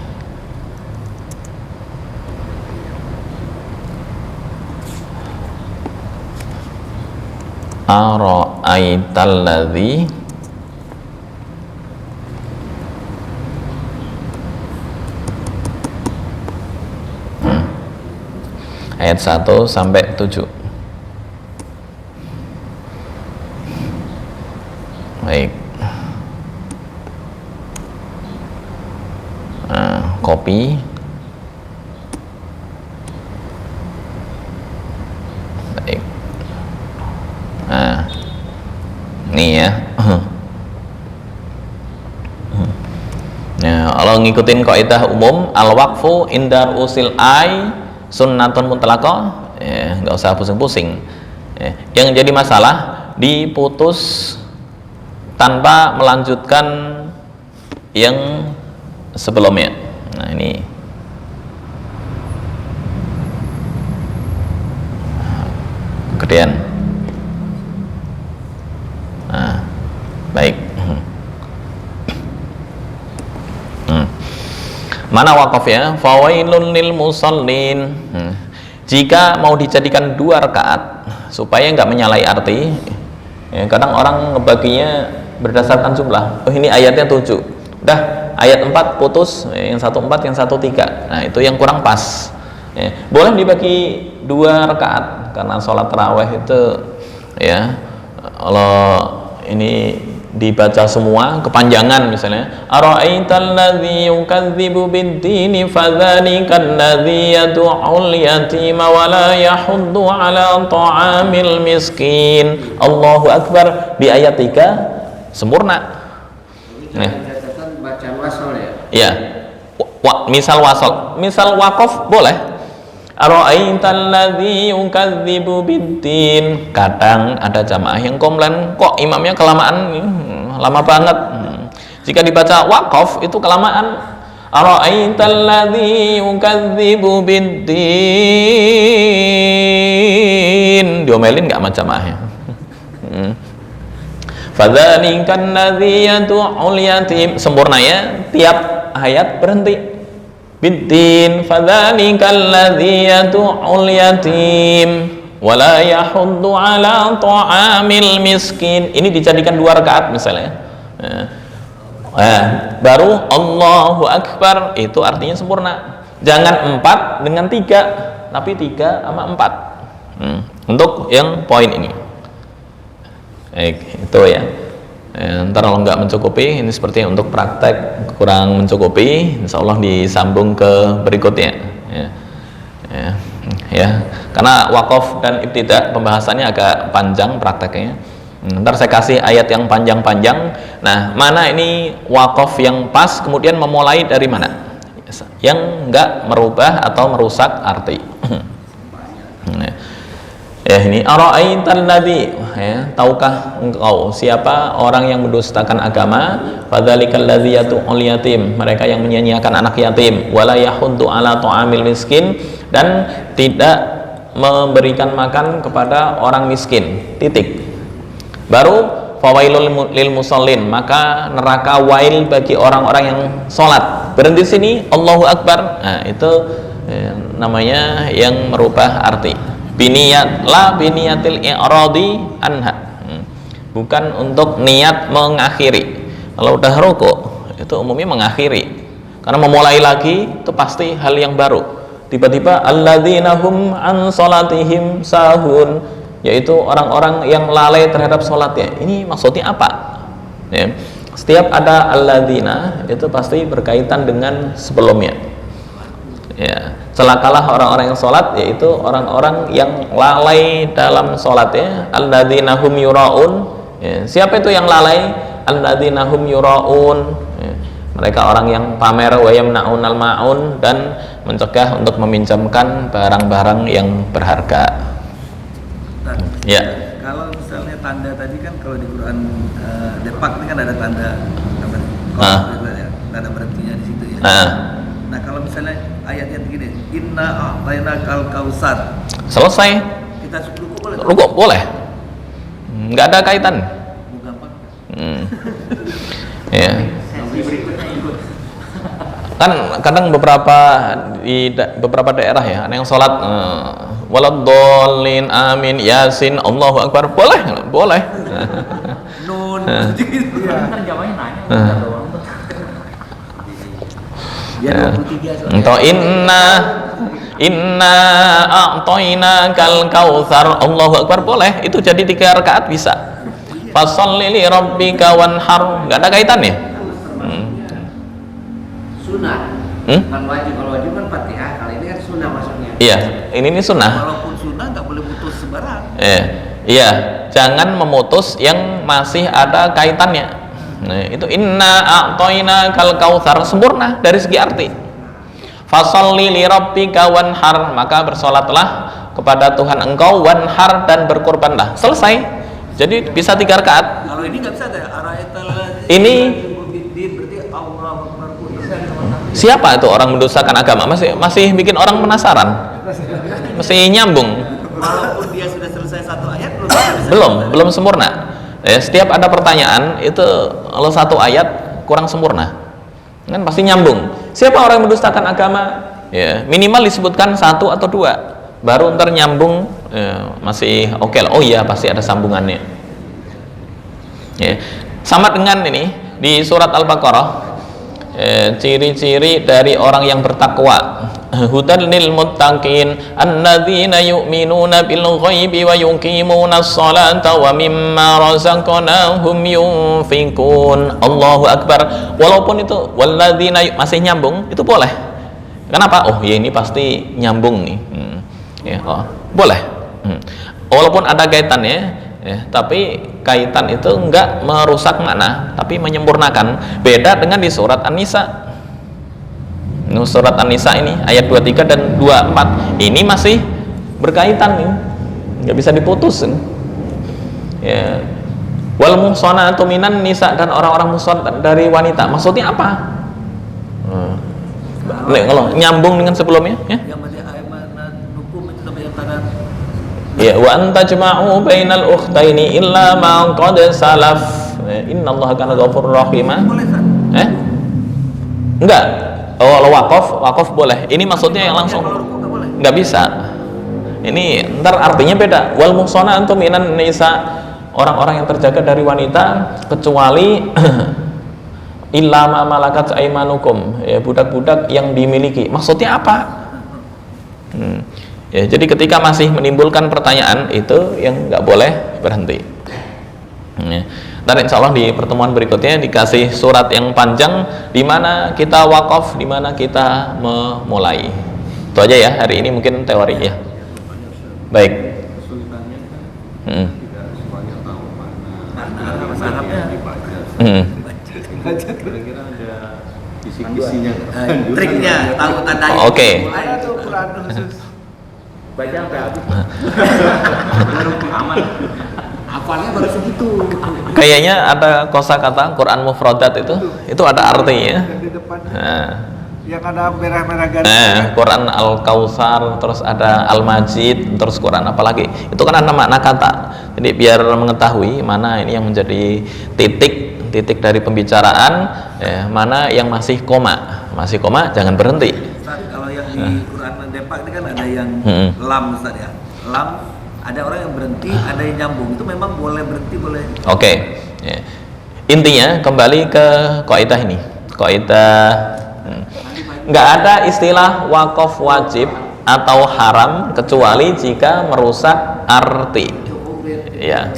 Ara'aital ladzi ayat 1 sampai 7. Baik. Copy. Baik. Ini ya. Kalau ngikutin kaidah umum, al-waqfu indar usil ai sunnatun mutlaqah, ya, nggak usah pusing-pusing. Ya. Yang jadi masalah diputus tanpa melanjutkan yang sebelumnya. Nah ini kemudian, baik. Mana wakafnya? Fawailun lil musallin. Jika mau dijadikan 2 rakaat supaya nggak menyalahi arti, ya, kadang orang ngebaginya berdasarkan jumlah. Oh ini ayatnya 7, udah ayat 4 putus, yang 1 4, yang 1 3. Nah itu yang kurang pas. Ya, boleh dibagi 2 rakaat karena sholat tarawih itu ya, kalau ini dibaca semua kepanjangan, misalnya ara'aital ladzi yukadzibu bid-dini fadzalikal ladzi yad'ul yatima wa la yahuddu 'ala ta'amil miskin. Allahu akbar di ayat 3 sempurna. Nah, catatan bacaan wasol ya. iya. Misal wasol, misal waqaf boleh. Ara'aital ladzi yukadzibu bid-din. Kadang ada jamaah yang komplain, kok imamnya kelamaan, lama banget. Jika dibaca waqaf itu kelamaan. Ara'aital ladzi yukadzibu bid-din. Diomelin nggak sama jamaahnya? Fadzalikal ladzi yad'ul yatim. Sempurnanya tiap ayat berhenti. Bid-din fadzalikal ladzi yad'ul yatim wa la yahuddu 'ala ta'amil miskin. Ini dijadikan 2 rakaat misalnya. Baru Allahu akbar, itu artinya sempurna. Jangan 4 dengan 3, tapi 3 sama 4. Untuk yang poin ini. Baik, itu ya. Ntar kalau nggak mencukupi, ini seperti untuk praktek kurang mencukupi, insya Allah disambung ke berikutnya ya. Karena wakaf dan ibtidah pembahasannya agak panjang prakteknya. Ntar saya kasih ayat yang panjang-panjang. Nah, mana ini wakaf yang pas, kemudian memulai dari mana yang nggak merubah atau merusak arti. Ya ini ara'aital ladzi, ya, tahukah engkau siapa orang yang mendustakan agama? Fadzalikal ladzi yad'ul yatim, mereka yang menyia-nyiakan anak yatim, wala yahuddu 'ala ta'amil miskin, dan tidak memberikan makan kepada orang miskin. Titik. Baru fawailul lil musallin, maka neraka wail bagi orang-orang yang sholat. Berhenti sini Allahu akbar. Nah, itu namanya yang merubah arti. Biniyat la biniyatil i'radi anha, bukan untuk niat mengakhiri. Kalau udah rukuk itu umumnya mengakhiri, karena memulai lagi itu pasti hal yang baru. Tiba-tiba alladzina hum an salatihim sahun, yaitu orang-orang yang lalai terhadap sholatnya. Ini maksudnya apa ya? Setiap ada alladzina itu pasti berkaitan dengan sebelumnya ya. Celakalah orang-orang yang sholat, yaitu orang-orang yang lalai dalam sholatnya. Alladzina hum yura'un, ya. Siapa itu yang lalai? Alladzina hum yura'un, ya. Mereka orang yang pamer wa yamna'unal ma'un, dan mencegah untuk meminjamkan barang-barang yang berharga. Ya. Kalau misalnya tanda tadi kan, kalau di Quran depak ini kan ada tanda tanda berhentinya di situ ya. Nah kalau misalnya ayatnya begini, inna a'tainakal kausar, selesai. Kita rukuk boleh? Rukuk boleh, nggak ada kaitan. Ya. Kan kadang beberapa di beberapa daerah ya, ada yang sholat Waladdallin, amin, yasin, Allahu akbar. Boleh, boleh. Nun. Kan jawabannya nanya udah doang. Ya 23 soalnya. Atau inna a'tainakal kautsar, Allahu akbar, boleh. Itu jadi 3 rakaat bisa. Fasholli li rabbika wanhar, enggak ada kaitannya. Sunnah. Kan wajib, kalau wajib kan Fatihah, kali ini kan sunnah maksudnya. Iya, ini sunnah. Walaupun sunnah nggak boleh putus sembarang. Iya, jangan memutus yang masih ada kaitannya. Nah, itu inna a'tainakal kautsar, sempurna dari segi arti. Fasholli li rabbika wanhar, maka bersolatlah kepada Tuhan engkau, wanhar, dan berkurbanlah. Selesai. Jadi bisa 3 rakaat. Kalau ini nggak bisa ada Ini berarti Allah Akbar. siapa itu orang mendustakan agama? Masih bikin orang penasaran. Masih nyambung. Walaupun dia sudah selesai 1 ayat Belum sempurna. Setiap ada pertanyaan itu kalau 1 ayat kurang sempurna. Kan pasti nyambung. Siapa orang yang mendustakan agama? Ya, minimal disebutkan 1 atau 2. Baru ntar nyambung, masih oke lah. Oh iya, pasti ada sambungannya. Ya. Sama dengan ini di surat Al-Baqarah, ciri-ciri dari orang yang bertakwa. Hudan lil muttaqin alladzina yu'minuna bil ghaibi wa yuqimunas salata wa mimma razaqnahum yunfiqun. Allahu akbar. Walaupun itu walladzina masih nyambung, itu boleh. Kenapa? Oh ya, ini pasti nyambung nih. Ya, boleh. Walaupun ada kaitannya, tapi kaitan itu enggak merusak makna, tapi menyempurnakan. Beda dengan di surat An-Nisa. Surat An-Nisa ini ayat 23 dan 24 ini masih berkaitan nih, nggak bisa diputus. Ya. Wal muhsanatu minan nisa, dan orang-orang muhsanat dari wanita. Maksudnya apa? Kalau nyambung dengan sebelumnya, ya. Ya, wa anta jama'u bainal ukhtaini illa ma qad salaf. Innallaha kana ghafurur rahim. Enggak. Oh, kalau wakaf boleh. Ini maksudnya yang langsung enggak bisa. Ini ntar artinya beda. Wal muhsanatu minan nisa, orang-orang yang terjaga dari wanita kecuali illa ma malakat aymanukum, ya, budak-budak yang dimiliki. Maksudnya apa? Ya, jadi ketika masih menimbulkan pertanyaan itu yang nggak boleh berhenti. Ya. Dan insya Allah di pertemuan berikutnya dikasih surat yang panjang di mana kita wakaf, di mana kita memulai. Itu aja ya hari ini, mungkin teori ya. Baik. Kesulitannya kan tidak semuanya tahu mana yang dibaca. Kira-kira ada kisi-kisinya, triknya, tahu tandanya. Oke. Ada tuh Quran khusus. Baca sampai habis. Aman. Hafalnya baru segitu. Kayaknya ada kosakata Quran mufradat itu ada artinya. Di depan. Nah. Yang ada merah-merah garis. Quran Al-Kautsar, terus ada Al-Majid, terus Quran apalagi. Itu kan ada makna kata. Jadi biar mengetahui mana ini yang menjadi titik dari pembicaraan, mana yang masih koma. Masih koma jangan berhenti. Ustaz, kalau yang di Quran Depak ini kan ada yang lam, Ustaz ya. Lam, ada orang yang berhenti, ada yang nyambung. Itu memang boleh berhenti, boleh. Oke. Ya. Intinya kembali ke kaidah ini. Kaidah nggak ada istilah wakaf wajib atau haram kecuali jika merusak arti. Iya.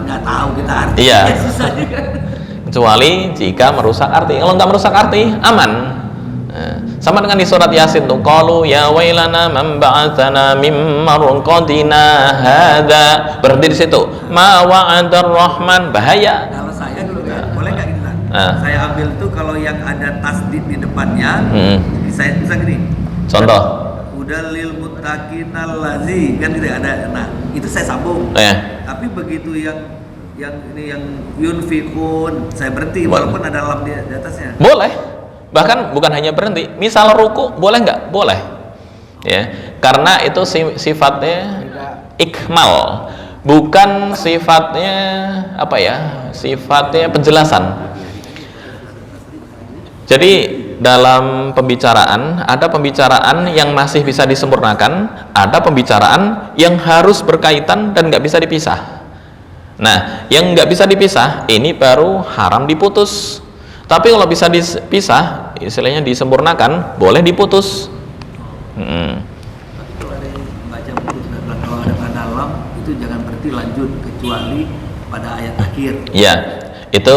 Nggak tahu kita artinya. Iya. Susah juga. Kecuali jika merusak arti. Kalau nggak merusak arti, aman. Sama dengan di surat Yasin tuh, qalu ya wailana man ba'atsana mim marqadina hadza. Berhenti di situ. Ma wa'adar rahman, bahaya. Kalau saya dulu kan, boleh nggak gitu kan? Saya ambil tuh kalau yang ada tasdid di depannya, saya bisa gini. Contoh. Udah lil muttaqinal ladzi, kan gitu ada. Nah, itu saya sambung. Tapi begitu yang ini yang yunfikun, saya berhenti walaupun ada lam di atasnya. Boleh. Bahkan bukan hanya berhenti, misal ruku boleh nggak? Boleh, ya, karena itu sifatnya ikmal, bukan sifatnya apa ya? Sifatnya penjelasan. Jadi dalam pembicaraan ada pembicaraan yang masih bisa disempurnakan, ada pembicaraan yang harus berkaitan dan nggak bisa dipisah. Nah, yang nggak bisa dipisah ini baru haram diputus. Tapi kalau bisa dipisah, istilahnya disempurnakan, boleh diputus. Tapi kalau ada yang baca buku kalau ada tanda lam itu jangan berarti lanjut kecuali pada ayat akhir. Ya, itu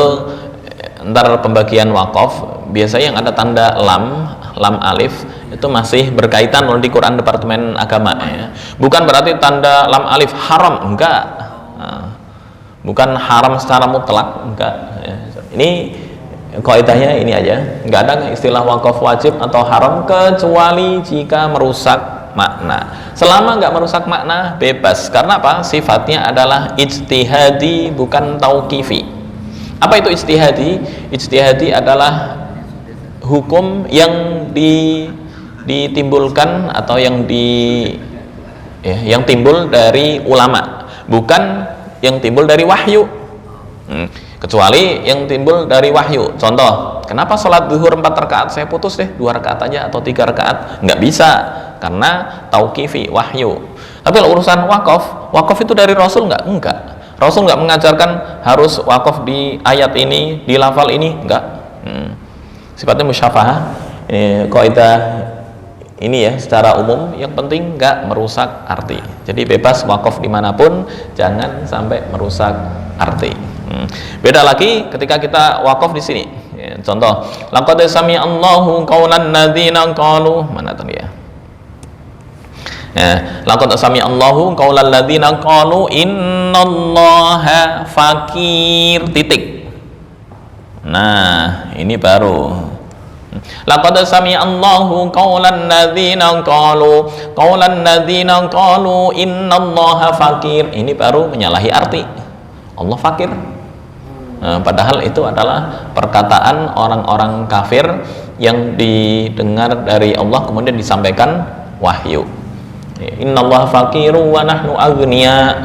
ntar pembagian wakaf biasanya yang ada tanda lam alif itu masih berkaitan di Quran Departemen Agama ya. Bukan berarti tanda lam alif haram, enggak. Bukan haram secara mutlak, enggak ya. Ini kaidahnya ini aja, enggak ada istilah wakaf wajib atau haram kecuali jika merusak makna. Selama enggak merusak makna bebas, karena apa? Sifatnya adalah ijtihadi bukan tauqifi. Apa itu ijtihadi? Ijtihadi adalah hukum yang ditimbulkan atau yang timbul dari ulama, bukan yang timbul dari wahyu. Kecuali yang timbul dari wahyu. Contoh, kenapa sholat zuhur 4 rakaat saya putus deh 2 rakaat aja atau 3 rakaat? Nggak bisa, karena tauqifi, wahyu. Tapi kalau urusan wakaf itu dari Rasul nggak? Enggak. Rasul nggak mengajarkan harus wakaf di ayat ini, di lafal ini, enggak. Sifatnya musyafahah. Kaidah ini ya secara umum, yang penting nggak merusak arti. Jadi bebas wakaf dimanapun, jangan sampai merusak arti. Beda lagi ketika kita wakaf di sini. Contoh, laqad sami'allahu qaulan ladzina qalu, mana tadi ya? Laqad sami'allahu qaulal ladzina qalu innallaha fakir titik. Nah, ini baru. Laqad sami'allahu qaulan ladzina qalu innallaha fakir. Ini baru menyalahi arti. Allah fakir. Padahal itu adalah perkataan orang-orang kafir yang didengar dari Allah kemudian disampaikan wahyu. Innallaha fakiru wa nahnu aghnia.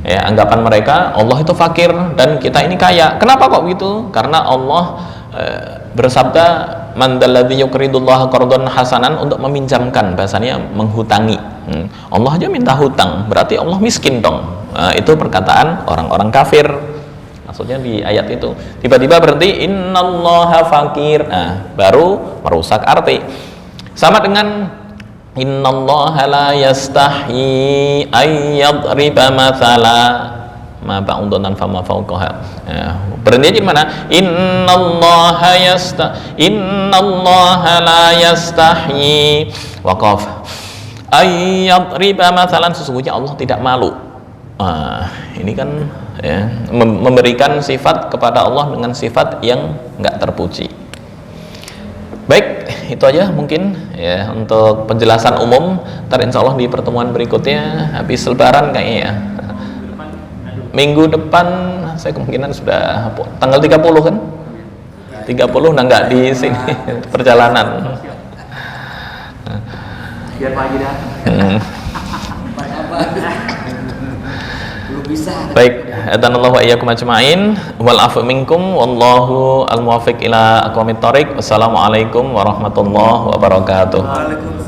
Ya, anggapan mereka Allah itu fakir dan kita ini kaya. Kenapa kok gitu? Karena Allah bersabda man dalladzi yuqridullaha qardan hasanan, untuk meminjamkan, bahasanya menghutangi. Allah aja minta hutang, berarti Allah miskin dong. Itu perkataan orang-orang kafir. Maksudnya di ayat itu tiba-tiba berhenti innallaha fakir. Nah, baru merusak arti. Sama dengan innallaha la yastahi ayyadriba mathala ma ba'udan fama fawqaha. Berhenti di mana? Innallaha la yastahi waqaf ayyadriba mathalan, sesungguhnya Allah tidak malu. Ini kan ya, memberikan sifat kepada Allah dengan sifat yang enggak terpuji. Baik, itu aja mungkin ya untuk penjelasan umum. Ntar insya Allah di pertemuan berikutnya habis lebaran kayaknya ya. Minggu depan saya kemungkinan sudah tanggal 30 kan? 30 nah nggak di sini perjalanan. Biar Pak Haji datang. Baik, adanallahu wa iyyakum ajma'in wal afu minkum wallahu al muwaffiq ila aqwamit thoriq. Wassalamualaikum warahmatullahi wabarakatuh. Waalaikumsalam.